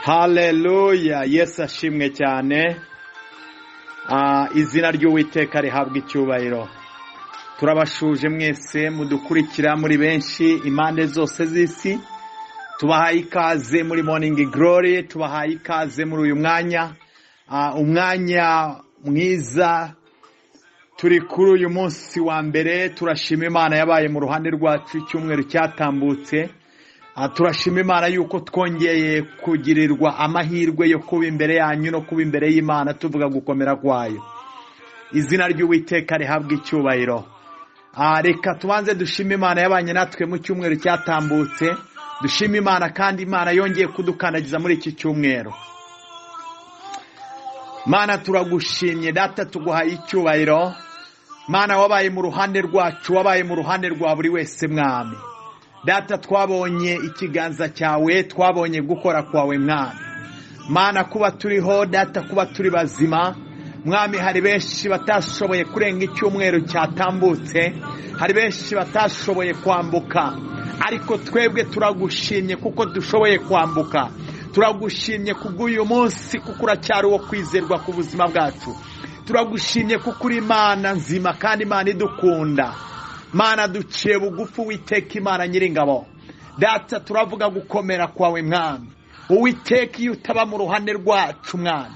Haleluya, Yesu ashimwe cyane. Izina ry'Uwiteka rihabwa icyubahiro. Turabashuje mwese mudukurikira muri benshi impande zose z'isi. Tubahaye ikaze muri Morning Glory, tubahaye ikaze muri uyu mwanya. Umwanya mwiza turi kuri uyu munsi wa mbere. Turashima Imana yabaye mu ruhande rwacu icyumweru cyatambutse. Turashima Imana yuko twongeye kugirirwa amahirwe yo kuba imbere yanyu no kuba imbere y'Imana tuvuga gukomera kwayo. Izina ry'Uwiteka rihabwa icyubahiro. Reka tubanze dushima Imana yabanye natwe mu cyumweru cyatambutse. Dushima Imana kandi Imana yongeye kudukandagiza muri iki cyumweru. Mana turagushimye, data tuguhaye icyubahiro. Mana wabaye mu ruhande rwacu, wabaye mu ruhande rwa buri wese mwami. Data twabonye ikiganza cyawe, twabonye gukora kwawe mwami. Mana kuba turiho, data kuba turi bazima. Mwami hari benshi batashoboye kurenga icyumweru cyatambutse. Hari benshi batashoboye kwambuka. Ariko twebwe turagushimye kuko dushoboye kwambuka. Turagushimye kubw'uyu munsi kuko uracyari wo kwizerwa ku buzima bwacu. Turagushimye kuko uri Imana nzima kandi Imana idukunda. Mana duciye bugufi Uwiteka Imana nyiringabo. Data turavuga gukomera kwawe mwami. Uwiteka iyo utaba mu ruhande rwacu mwami,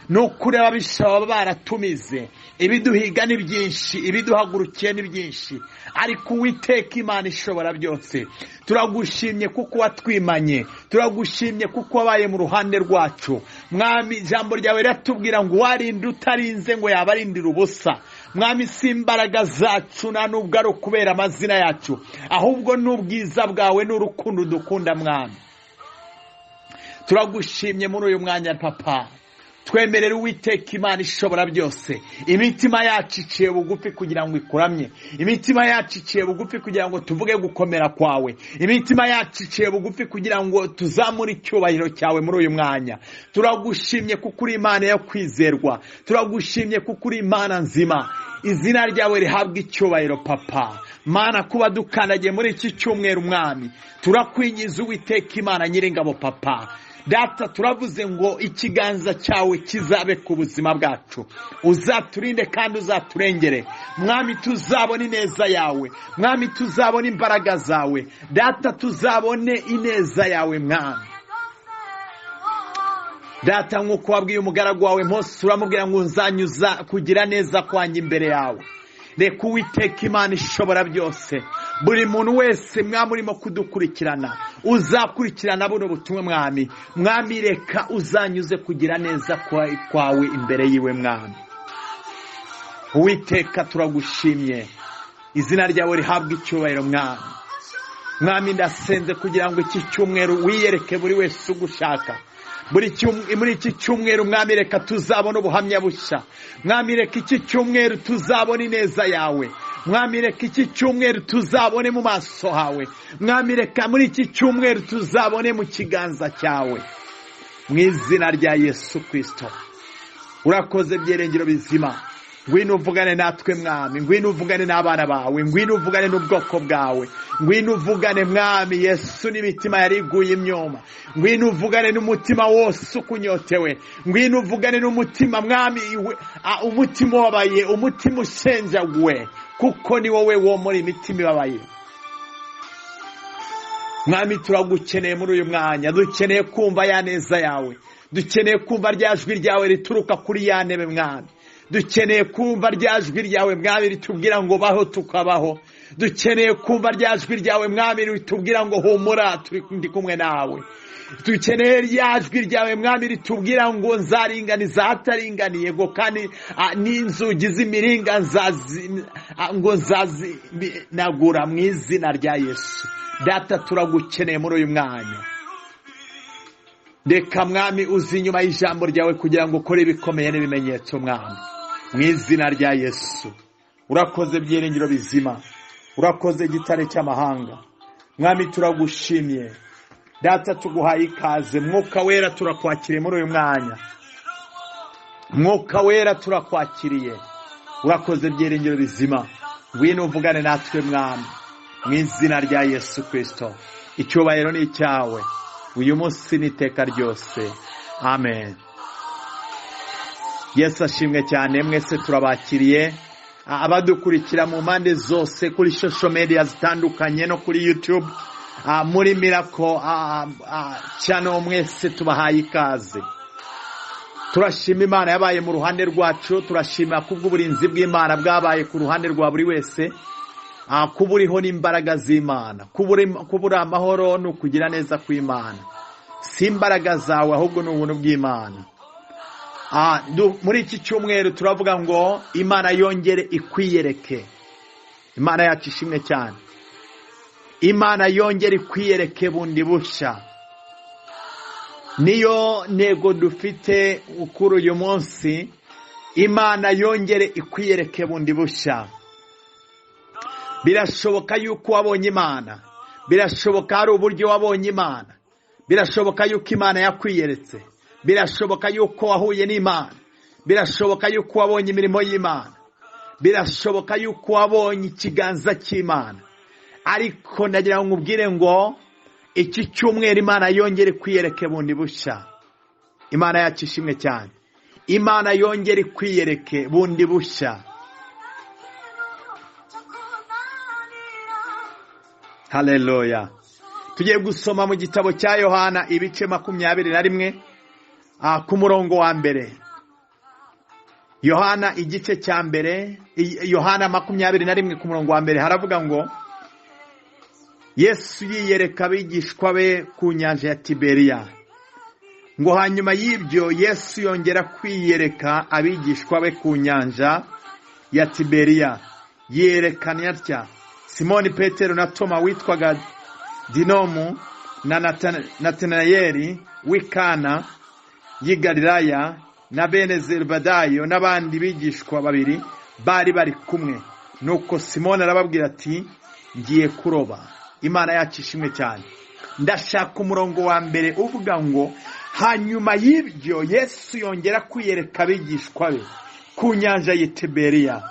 nukuri ababisha baratumize. Ibiduhiga ni byinshi, ibiduhagurukiye ni byinshi, ariko Uwiteka Imana ishobora byose. Turagushimye kuko watwimanye, turagushimye kuko wabaye mu ruhande rwacu mwami. Ijambo ryawe riratubwira ngo warinde utarinze ngo yabarindira ubusa. Mwami si imbaraga zacu na nubwo ari ukubera amazina yacu, ahubwo n'ubwiza bwawe n'urukundo dukunda mwami. Turagushimye muri uyu mwanya papa. Twemerera Uwiteka Imana ishobora byose. Imitima yacu iciye bugufi kugira ngo ikuramye. Imitima yacu iciye bugufi kugira ngo tuvuge gukomera kwawe. Imitima yacu iciye bugufi kugira ngo tuzamure icyubahiro cyawe muri uyu mwanya. Turagushimye kuko uri Imana yo kwizerwa. Turagushimye kuko uri Imana nzima. Izina ryawe rihabwa icyubahiro papa. Mana kuba dukandagiye muri iki cyumweru mwami, turakwingiza Uwiteka Imana nyiringabo papa. Data turavuze ngo ikiganza cyawe kizabe ku buzima bwacu. Uzaturinde kandi uzaturengere mwami. Tuzabone ineza yawe mwami, tuzabone imbaraga zawe data, tuzabone ineza yawe mwami. Data nk'uko wabwiye umugaragu wawe Mose uramubwira ngo nzanyuza kugira neza kwanjye imbere yawe. Reka Uwiteka Imana ishobora byose, buri muntu wese mwami urimo kudukurikirana, uzakurikirana buno butumwa mwami. Mwami reka uzanyuze kugira neza kwawe imbere yiwe mwami. Uwiteka turagushimye, izina ryawe rihabwa icyubahiro mwami. Mwami ndasenze kugira ngo iki cyumweru wiyereke buri wese ugushaka. Muri iki cyumweru mwami reka tuzabona ubuhamya bushya. Mwami reka iki cyumweru tuzabona ineza yawe. Mwami reka iki cyumweru tuzabone mu maso hawe. Mwami reka muri iki cyumweru tuzabone mu kiganza cyawe. Mu izina rya Yesu Kristo. Urakoze byerengero bizima. Ngwino uvugane natwe mwami, ngwino uvugane n'abana bawe, ngwino uvugane n'ubwoko bwawe, ngwino uvugane mwami Yesu n'imitima yariguye imyoma, ngwino uvugane n'umutima wose ukunyotewe, ngwino uvugane n'umutima mwami, umutima wabaye, umutima ushenjaguwe, kuko ni wowe wo muri imitima ibabaye. Mwami turagukeneye muri uyu mwanya, dukeneye kumva ya neza yawe, dukeneye kumva rya jwi ryawe rituruka kuri ya ntebe mwami. Dukeneye kumva rya jwi ryawe mwami ritubwira ngo baho tukabaho. Dukeneye kumva rya jwi ryawe mwami ritubwira ngo humura ndi kumwe nawe. Dukeneye rya jwi ryawe mwami ritubwira ngo nzaringaniza hataringaniye ngo kandi n'inzugi z'imiringa ngo nzazinagura mu izina rya Yesu. Data turagukeneye muri uyu mwanya. Reka mwami uzi inyuma y'ijambo ryawe kugira ngo ukore ibikomeye n'ibimenyetso mwami. Mu izina rya Yesu. Urakoze byiringiro bizima, urakoze gitare cy'amahanga mwami. Turagushimye data, tuguhaye ikaze. Mwuka wera turakwakiriye muri uyu mwanya. Mwuka wera turakwakiriye. Urakoze byiringiro bizima, ngwino uvugane natwe mwami. Mu izina rya Yesu Kristo. Icyubahiro ni icyawe. uyu munsi n'iteka ryose. Amen. Yesu ashimwe cyane. Mwese turabakiriye abadukurikira mu mpande zose kuri social media zitandukanye no kuri YouTube, muri Miracle channel. Mwese tubahaye ikaze. Turashima Imana yabaye mu ruhande rwacu. Turashima kubw'uburinzi bw'Imana bwabaye ku ruhande rwa buri wese. Kuburiho n'imbaraga z'Imana. Kuburi amahoro no kugira neza kw'Imana. Si imbaraga zawe ahubwo ni ubuntu bw'Imana. Muri iki cyumweru turavuga ngo Imana yongere ikwiyereke. Imana yacu ishimwe cyane. Imana yongere ikwiyereke bundi bushya. Niyo ntego dufite kuri uyu munsi. Imana yongere ikwiyereke bundi bushya. Birashoboka yuko wabonye Imana. Birashoboka hari uburyo wabonye Imana. Birashoboka yuko Imana yakwiyeretse. Birashoboka yuko wahuye n'Imana. Birashoboka yuko wabonye imirimo y'Imana. Birashoboka yuko wabonye ikiganza cy'Imana. Ariko ndagira ngo nkubwire ngo iki cyumweru Imana yongere kwiyereke bundi bushya. Imana yacu ishimwe cyane. Imana yongere kwiyereke bundi bushya. Haleluya. Tugiye gusoma mu gitabo cya Yohana ibice 21 ku murongo wa mbere. Yohana igice cya mbere, Yohana 21 ku murongo wa mbere haravuga ngo Yesu yiyereka abigishwa be ku nyanja ya Tiberiya. Ngo hanyuma y'ibyo Yesu yongera kwiyereka abigishwa be ku nyanja ya Tiberiya. Yerekana atya Simoni Petero na Toma witwaga Dinomu na Natanayeli w'Ikana y'i Galilaya na bene Zebadayo n'abandi bigishwa babiri bari bari kumwe. Nuko Simoni arababwira ati ngiye kuroba. Imana yacu ishimwe cyane. Ndashaka umurongo wa mbere uvuga ngo hanyuma y'ibyo Yesu yongera kwiyereka abigishwa be ku nyanja ya Tiberiya.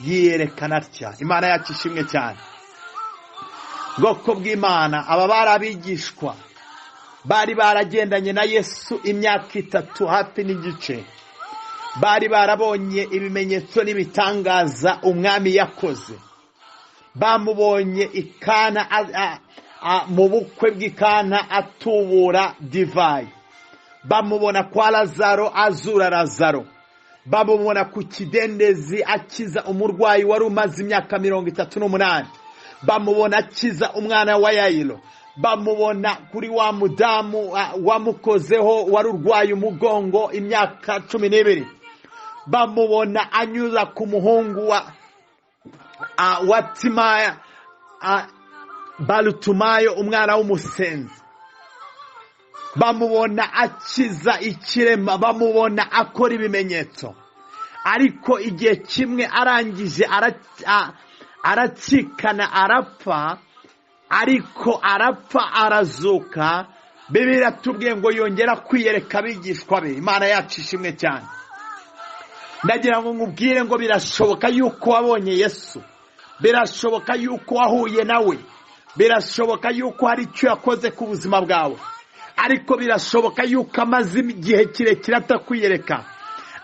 Yiyerekana atya. Imana yacu ishimwe cyane. Bwoko bw'Imana, aba barabigishwa bari baragendanye na Yesu imyaka 3 hafi n'igice. Bari barabonye ibimenyetso n'ibitangaza umwami yakoze. Bamubonye Ikana mu bukwe bw'Ikana atubura divayi. Bamubona kwa Lazaro azura Lazaro. Bamubona ku kidendezi akiza umurwayi wari umaze imyaka 38. Bamubona akiza umwana wa Yayiro. Bamubona kuri wa mudamu wamukozeho wari urwaye umugongo imyaka 12. Bamubona anyuza ku muhungu wa Timaya Balutumayo umwana w'umusenzi. Bamubona akiza ikirema. Bamubona akora ibimenyetso. Ariko igihe kimwe arangije aratsikana arapfa. Ariko arapfa arazuka. Bibiliya tubwiye ngo yongera kwiyereka abigishwa be. Imana yacu ishimwe cyane. Ndagira ngo nkubwire ngo birashoboka yuko wabonye Yesu. Birashoboka yuko wahuye nawe. Birashoboka yuko hari icyo yakoze ku buzima bwawe. Ariko birashoboka yuko amaze igihe kirekire atakwiyereka.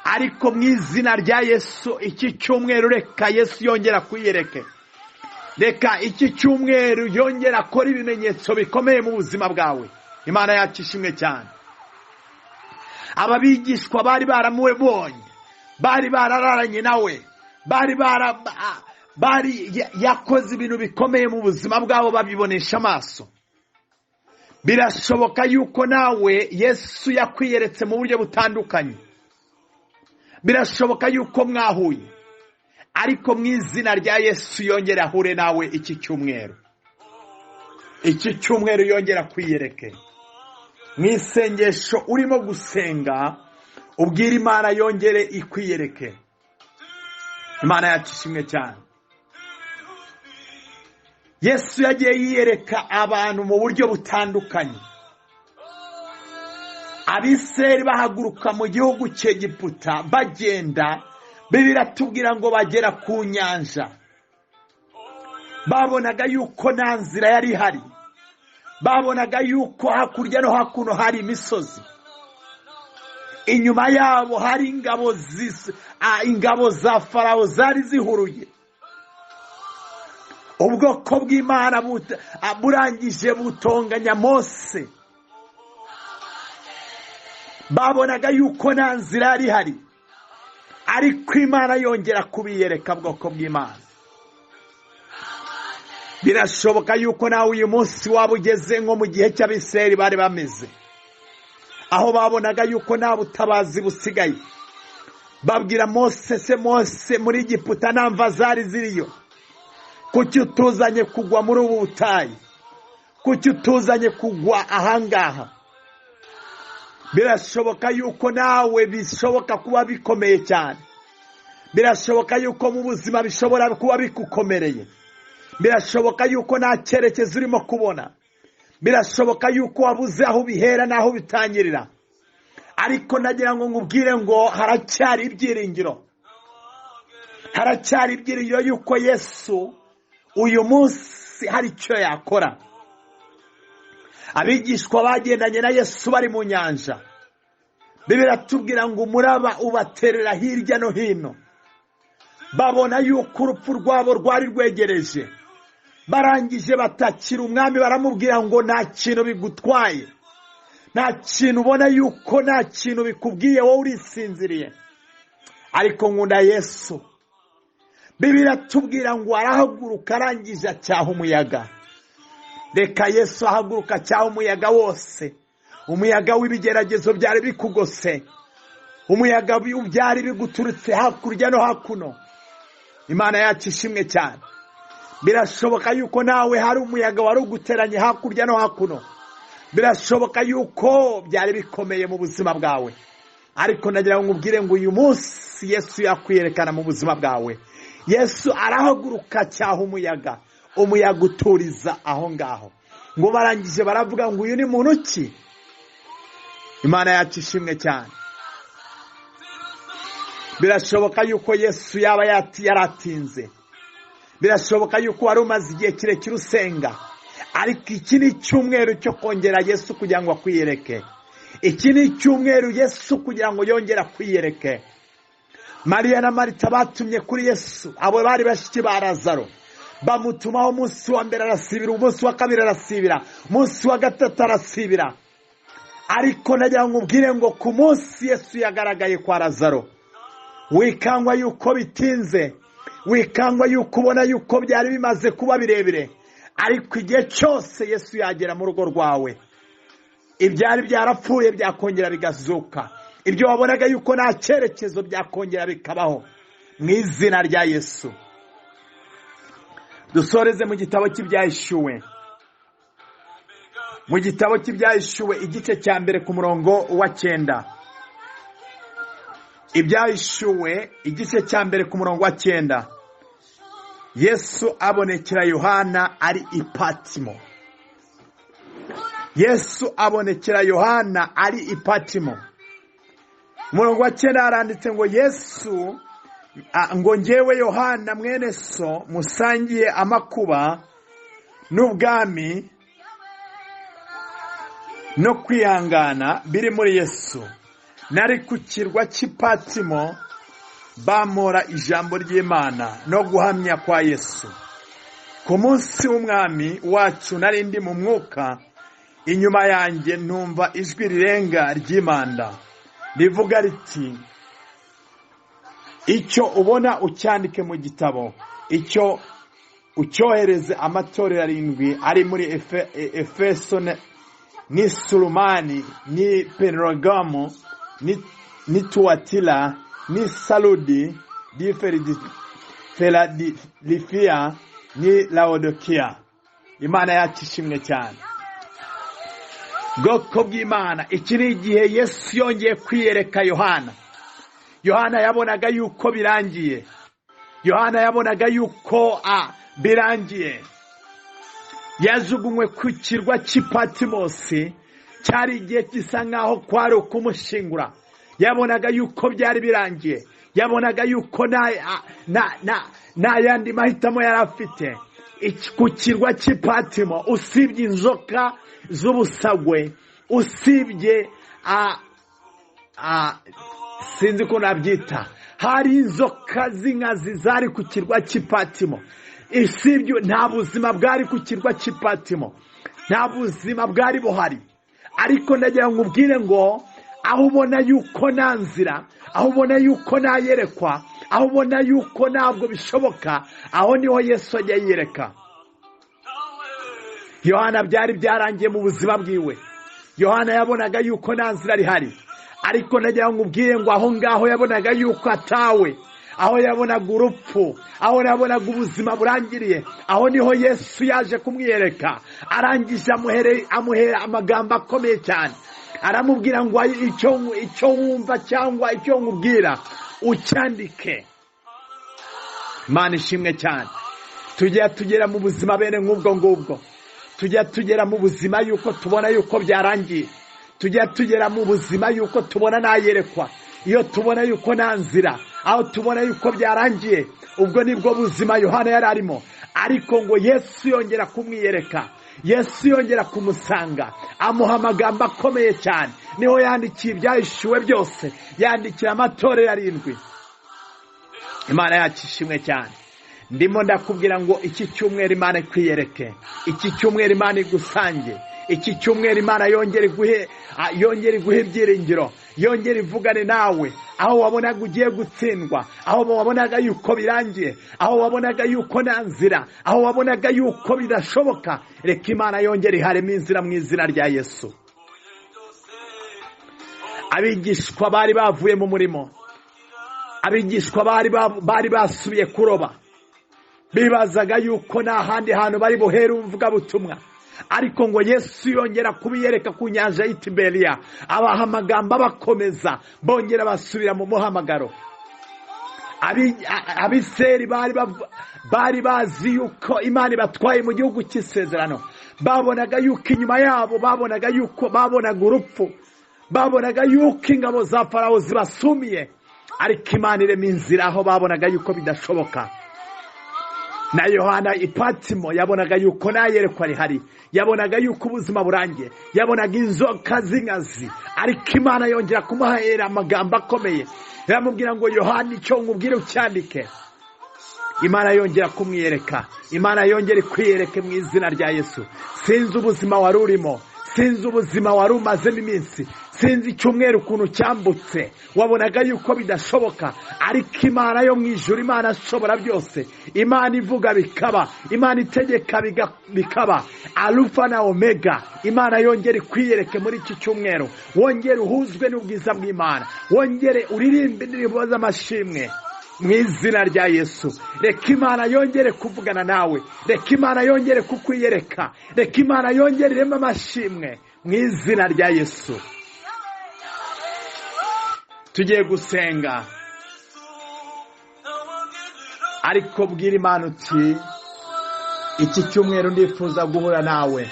Ariko mu izina rya Yesu iki cyumweru reka Yesu yongera kwiyereke. Reka iki cyumweru yongera akora ibimenyetso bikomeye mu buzima bwawe. Imana yacu ishimwe cyane. Ababigishwa bari baramubonye. Bari barararanye nawe. Bari yakoze ibintu bikomeye mu buzima bwabo babibonesha amaso. Birashoboka yuko nawe Yesu yakwiyeretse mu buryo butandukanye. Birashoboka yuko mwahuye. Ariko mu izina rya Yesu yongera ahure nawe iki cyumweru. Iki cyumweru yongera kwiyereke. Mu isengesho urimo gusenga ubwira Imana yongere ikwiyereke. Imana yacu ishimwe cyane. Yesu yagiye yiyereka abantu mu buryo butandukanye. Abisirayeli bahaguruka mu gihugu cy'Egiputa bagenda. Bibiliya tubwira ngo bagera ku nyanja. Babonaga yuko nta nzira yari ihari. babonaga yuko hakurya no hakuno hari imisozi, inyuma yabo hari ingabo za Farawo zari zihuruye. Ubwoko bw'Imana burangije butonganya Mose, babonaga yuko nta nzira yari hari, ariko Imana yongera kubiyereka bwoko bw'Imana. Birashoboka yuko nawe uyu munsi waba ugeze nko mu gihe cy'Abisirayeli bari bameze, aho babonaga yuko nta butabazi busigaye. Babwira Mose, se Mose, muri Egiputa nta mva zari ziriyo, kuki utuzanye kugwa muri ubu butayu? Kuki utuzanye kugwa ahangaha? Birashoboka yuko nawe bishoboka kuba bikomeye cyane. Birashoboka yuko mu buzima bishobora kuba bikukomereye. Birashoboka yuko nta cyerekezo urimo kubona. Birashoboka yuko wabuze aho bihera n'aho bitangirira. Ariko nagira ngo nkubwire ngo haracyari ibyiringiro. Haracyari ibyiringiro yuko Yesu uyu munsi hari icyo yakora. Abigishwa bagendanye na Yesu bari mu nyanja, Bibiliya tubwira ngo umuraba ubaterera hirya no hino. Babona yuko urupfu rwabo rwari rwegereje. Barangije batakira umwami, baramubwira ngo nta kintu bigutwaye, nta kintu ubona yuko nta kintu bikubwiye, wowe urisinziriye. Ariko nkunda Yesu. Bibiliya tubwira ngo arahaguruka, arangije acyaha umuyaga. Reka Yesu ahaguruka acyaha umuyaga wose, umuyaga w'ibigeragezo byari bikugose, umuyaga byari biguturutse hakurya no hakuno. Imana yacu ishimwe cyane. Birashoboka yuko nawe hari umuyaga wari uguteranye hakurya no hakuno. Birashoboka yuko byari bikomeye mu buzima bwawe, ariko nagira ngo nkubwire ngo uyu munsi Yesu yakwiyerekana mu buzima bwawe. Yesu arahaguruka acyaha umuyaga, umuyaga uturiza aho ngaho. Ngo barangije baravuga ngo uyu ni muntu ki? Imana yacu ishimwe cyane. Birashoboka yuko Yesu yaba yaratinze. Birashoboka yuko wari umaze igihe kirekire usenga, ariko iki ni icyumweru cyo kongera Yesu kugira ngo akwiyereke. Iki ni icyumweru Yesu kugira ngo yongere akwiyereke. Mariya na Marita batumye kuri Yesu, abo bari bashiki ba Lazaro. Bamutumaho umunsi wa mbere arasibira, umunsi wa kabiri arasibira, umunsi wa gatatu arasibira. Ariko nagira ngo ubwire ngo ku munsi Yesu yagaragaye kwa Lazaro, wikangwa yuko bitinze, wikangwa yuko ubona yuko byari bimaze kuba birebire, ariko igihe cyose Yesu yagera mu rugo rwawe, ibyari byarapfuye byakongera bigazuka, ibyo wabonaga yuko nta cyerekezo byakongera bikabaho, mu izina rya Yesu. Dusoreze mu gitabo cy'Ibyahishuwe. Mu gitabo cy'Ibyahishuwe igice cya mbere ku murongo wa 9. Ibyahishuwe igice cya mbere ku murongo wa 9. Yesu abonekera Yohana ari i Patimo. Yesu abonekera Yohana ari i Patimo. Murongo wa 9 aranditse ngo Yesu ngo njyewe Yohana mwene so musangiye amakuba n'ubwami no kwihangana biri muri Yesu, nari ku kirwa cy'Ipatimo bamora ijambo ry'Imana no guhamya kwa Yesu. Ku munsi w'umwami wacu nari ndi mu mwuka, inyuma yanjye ntumva ijwi rirenga ry'Imana rivuga riti, icyo ubona ucyandike mu gitabo, icyo ucyohereze amatorero 7 ari muri Efeso ni Sulumani ni Pergamo ni Tuatila ni Saludi ni Filadelfia ni Laodikia. Imana yacu ishimwe cyane. Bwoko bw'Imana, iki ni igihe Yesu yongeye kwiyereka Yohana. Yohana yabonaga yuko birangiye. Yohana yabonaga yuko birangiye. Yajugunywe ku kirwa cy'Ipatimosi, cyari igihe gisa nkaho kwari ukumushingura. Yabonaga yuko byari birangiye. Yabonaga yuko na yandi mahitamo yari afite. ku kirwa cy'Ipatimo, usibye inzoka z'ubusagwe, usibye sinzi ko nabyita, hari inzoka z'inkazi zari ku kirwa cy'Ipatimo. Isibye nta buzima bwari ku kirwa cy'Ipatimo, nta buzima bwari buhari. Ariko ndagira ngo ubwire ngo aho ubona yuko nta nzira, aho ubona yuko nta yerekwa, aho ubona yuko ntabwo bishoboka, aho niho Yesu ajya yiyereka. Yohana byari byarangiye mu buzima bwiwe. Yohana yabonaga yuko nta nzira rihari, ariko ndagira ngo ubwire ngo aho ngaho yabonaga yuko atawe, aho yabonaga urupfu, aho yabonaga ubuzima burangiriye, aho niho Yesu yaje kumwiyereka. Arangije amuhera amagambo akomeye cyane, aramubwira ngo icyo wumva cyangwa icyo nkubwira ucyandike. Imana ishimwe cyane. Tujya tugera mu buzima bene nk'ubwo ngubwo, tujya tugera mu buzima yuko tubona yuko byarangiye, tujya tugera mu buzima yuko tubona nayerekwa, iyo tubona yuko nta nzira, aho tubona yuko byarangiye. Ubwo nibwo buzima Yohana yari arimo. Ariko ngo Yesu yongera kumwiyereka, Yesu yongera kumusanga, amuha amagambo akomeye cyane. Niho yandikiye ibyahishuwe byose, yandikira amatorero 7. Imana yacu ishimwe cyane. Ndimo ndakubwira ngo iki cyumweru Imana ikwiyereke, iki cyumweru Imana igusange, iki cyumweru Imana yongere guhe ibyiringiro, yongere ivugane nawe. Aho wabonaga ugiye gutsindwa, aho wabonaga yuko birangiye, aho wabonaga yuko nta nzira, aho wabonaga yuko bidashoboka, reka Imana yongere iharemo inzira mu izina rya Yesu. Abigishwa bari bavuye mu murimo, abigishwa bari basubiye kuroba, bibazaga yuko nta handi hantu bari buhere umuvugabutumwa. Ariko ngo Yesu yongera kubiyereka ku nyanja y'Itiberiya, abaha amagambo abakomeza, bongera basubira mu muhamagaro. Abiseri bari bazi yuko Imana ibatwaye mu gihugu cy'isezerano, babonaga yuko inyuma yabo babonaga urupfu, babonaga yuko ingabo za Farawo zibasumiye. Ariko Imana irema inzira aho babonaga yuko bidashoboka. Na Yohana Ipatimo yabonaga yuko nayerekwa rihari, yabonaga yuko ubuzima burangiye, yabonaga inzoka z'inkazi. Ariko Imana yongera kumuhera amagambo akomeye, yamubwira ngo Yohana icyo nkubwire ucyandike. Imana yongera kumwiyereka, Imana yongera kwiyereke mu izina rya Yesu. Sinzi ubuzima wari urimo, sinzi ubuzima wari umazemo iminsi, sinzi icyumweru ukuntu cyambutse, wabonaga yuko bidashoboka. Ariko Imana yo mu ijuru, Imana ashobora byose, Imana ivuga bikaba, Imana itegeka bikaba, Alufa na Omega. Imana yongere kwiyereke muri iki cyumweru, wongere uhuzwe n'ubwiza bw'Imana, wongere uririmbe indirimbo z'amashimwe mu izina rya Yesu. Reka Imana yongere kuvugana nawe, reka Imana yongere kukwiyereka, reka Imana yongere irema amashimwe mu izina rya Yesu. Tugiye gusenga, ariko bwira Imana uti iki cyumweru ndifuza guhura nawe.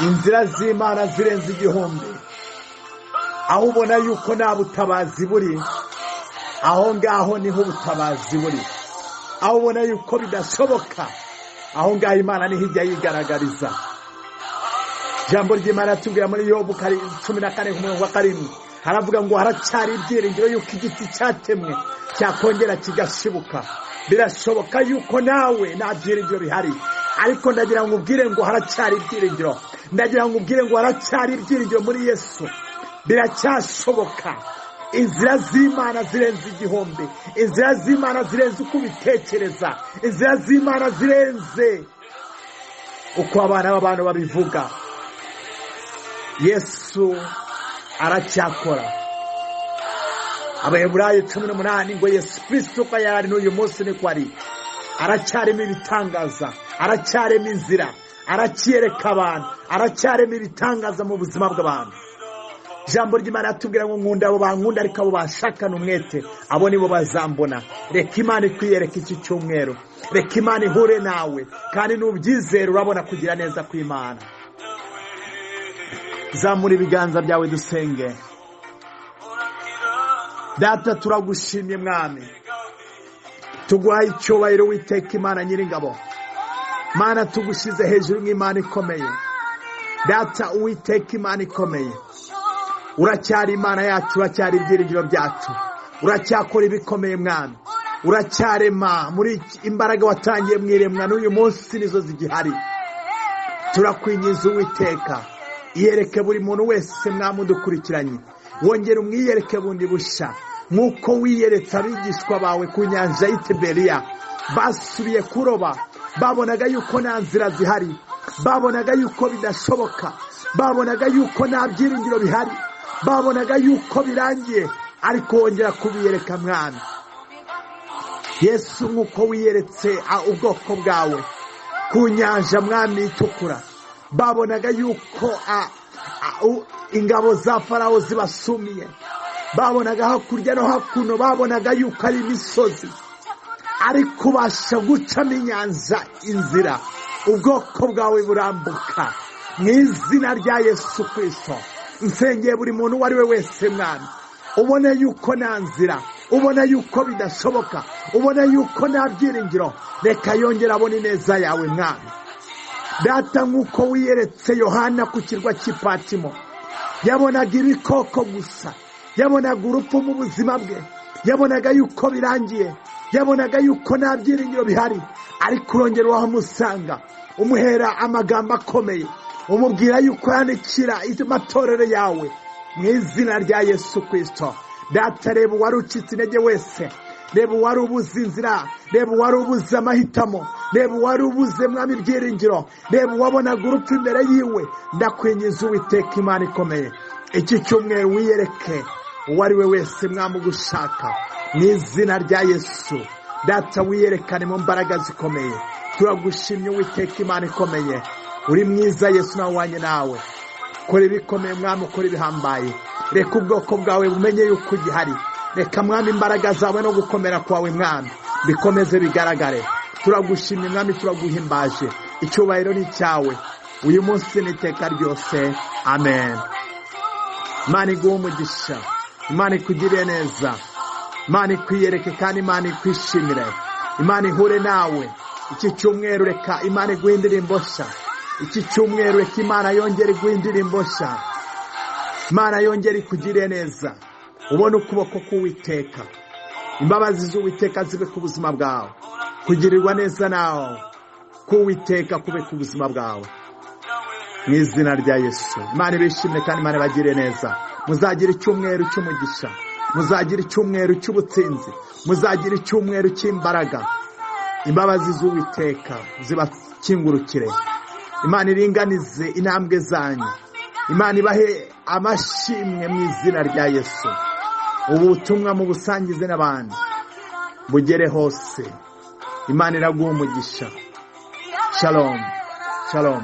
Inzira z'Imana zirenze igihumbi, aho ubona yuko nta butabazi buri, aho ngaho niho ubutabazi buri. Aho ubona yuko bidashoboka, aho ngaho Imana niho ijya yigaragariza. Ijambo ry'Imana tubwira muri Yobu 14:7, haravuga ngo haracyari ibyiringiro yuko igiti cyatemwe cyakongera kigashibuka. Birashoboka yuko nawe nta byiringiro bihari, ariko ndagira ngo ubwire ngo haracyari ibyiringiro, ndagira ngo ubwire ngo haracyari ibyiringiro muri Yesu. Biracyashoboka. Inzira z'Imana zirenze igihumbi, inzira z'Imana zirenze uko ubitekereza, inzira z'Imana zirenze uko abana b'abantu babivuga. Yesu aracyakora. Abaheburayo 18 ngo Yesu Kristo ko yari n'uyu munsi niko ari. Aracyarimo ibitangaza, aracyarimo inzira, aracyereka abantu, aracyarimo ibitangaza mu buzima bw'abantu. Ijambo ry'Imana atubwira ngo nkunda abo bankunda, ariko abo bashakana umwete, abo nibo bazambona. Reka Imana ikwiyereka iki cyumweru, reka Imana ihure nawe, kandi nubyizera urabona kugira neza kw'Imana. Zamura ibiganza byawe dusenge. Data turagushimye Mwami, tuguhaye icyubahiro witeka Imana nyiringabo. Mana tugushize hejuru nk'Imana ikomeye. Data uwiteka Imana ikomeye. Uracyari Imana yacu, uracyari ibyiringiro byacu. Uracyakora ibikomeye Mwami. Uracyarema muri imbaraga watangiye mwiremwa n'uyu munsi nizo zigihari. Turakwinyiza uwiteka. Iyereke buri muntu wese Mwami udukurikiranye. Wongere umwiyereke bundi bushya. Nk'uko wiyeretse abigishwa bawe ku nyanja y'Itiberiya. Basubiye kuroba. Babonaga yuko nta nzira zihari. Babonaga yuko bidashoboka. Babonaga yuko nta byiringiro bihari. Babonaga yuko birangiye. Ariko wongera kubiyereka Mwami. Yesu nk'uko wiyeretse ubwoko bwawe ku nyanja Mwami itukura. Babonaga yuko ingabo za Farawo zibasumiye. Babonaga hakurya no hakuno. Babonaga yuko ari imisozi. Ariko ubasha gucamo inyanja inzira. Ubwoko bwawe burambuka. Mu izina rya Yesu Kristo. Nsengeye buri muntu uwo ari we wese Mwami. Ubona yuko nta nzira. Ubona yuko bidashoboka. Ubona yuko nta byiringiro. Reka yongera abone neza yawe Mwami. Data nk'uko wiyeretse Yohana ku kirwa cy'Ipatimo. Yabonaga ibikoko gusa. Yabonaga urupfu mu buzima bwe. Yabonaga yuko birangiye. Yabonaga yuko nta byiringiro bihari. Ariko urongera wamusanga. Umuhera amagambo akomeye. Umubwira yuko yandikira amatorero yawe. Mu izina rya Yesu Kristo. Data reba wari ucitse intege wese. Reba wari ubuze inzira. Reba wari ubuze amahitamo. Reba wari ubuze Mwami ibyiringiro. Reba wabonaga urupfu imbere yiwe. Ndakwinyiza uwiteka Imana ikomeye. Iki cyumweru wiyereke uwo ari we wese Mwami ugushaka. Mu izina rya Yesu. Data wiyerekane mu mbaraga zikomeye. Turagushimye uwiteka Imana ikomeye. Uri mwiza Yesu nawe wanye nawe. Kora ibikomeye Mwami, ukora ibihambaye. Reka ubwoko bwawe bumenye yuko ugihari. Reka Mwami imbaraga zawe no gukomera kwawe Mwami bikomeze bigaragare. Turagushimye Mwami, turaguhimbaje. Icyubahiro ni cyawe uyu munsi n'iteka ryose. Amen. Imana iguhe umugisha. Imana ikugirire neza. Imana ikwiyereke kandi Imana ikwishimire. Imana ihure nawe. Iki cyumweru reka Imana iguhe indirimbo nshya. Iki cyumweru reka Imana yongere iguhe indirimbo nshya. Imana yongere ikugirire neza. Ubone ukuboko k'Uwiteka. Imbabazi z'Uwiteka zibe ku buzima bwawe. Kugirirwa neza nawe k'Uwiteka kube ku buzima bwawe. Mu izina rya Yesu. Imana ibishimire kandi Imana ibagirire neza. Muzagira icyumweru cy'umugisha. Muzagira icyumweru cy'ubutsinzi. Muzagira icyumweru cy'imbaraga. Imbabazi z'Uwiteka zibakingurukire. Imana iringanize intambwe zanyu. Imana ibahe amashimwe mu izina rya Yesu. Ubutumwa mu busangize n'abandi bugere hose. Imana iraguha umugisha. Shalom. Shalom.